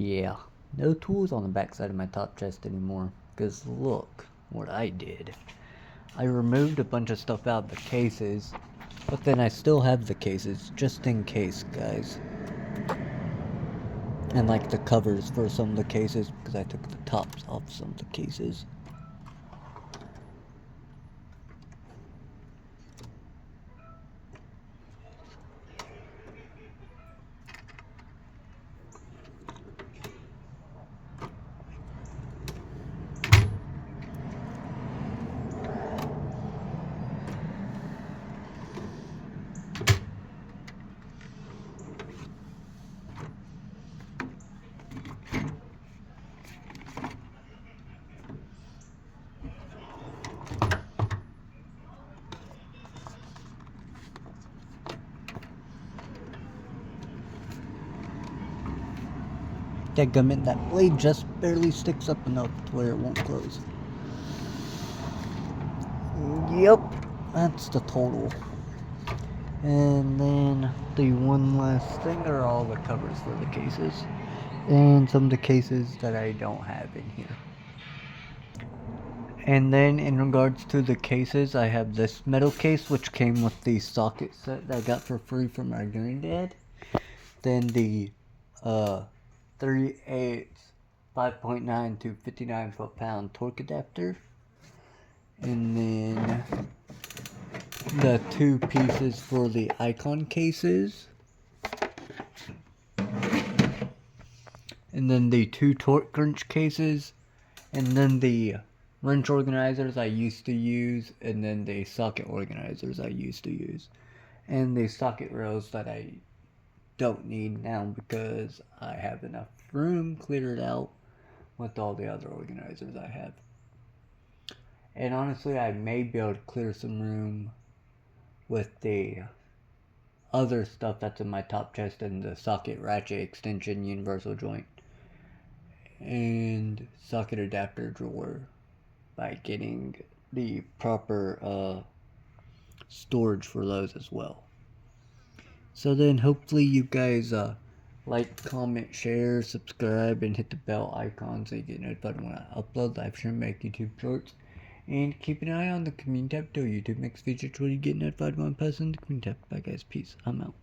Yeah, no tools on the backside of my top chest anymore, because look what I did. I removed a bunch of stuff out of the cases, but then I still have the cases, just in case, guys. And like the covers for some of the cases, because I took the tops off some of the cases. Dadgummit, that blade just barely sticks up enough to where it won't close. Yep, that's the total. And then the one last thing are all the covers for the cases. And some of the cases that I don't have in here. And then in regards to the cases, I have this metal case which came with the socket set that I got for free from my granddad. Then the 3/8 5.9 to 59 foot-pound torque adapter. And then the two pieces for the icon cases. And then the two torque wrench cases. And then the wrench organizers I used to use, and then the socket organizers I used to use, and the socket rails that I don't need now because I have enough room cleared out with all the other organizers I have. And honestly, I may be able to clear some room with the other stuff that's in my top chest and the socket ratchet extension universal joint and socket adapter drawer by getting the proper storage for those as well. So then hopefully you guys like, comment, share, subscribe, and hit the bell icon so you get notified when I upload live stream, make YouTube shorts. And keep an eye on the community tab too. YouTube makes features where you get notified when I post in the community tab. Bye guys, peace, I'm out.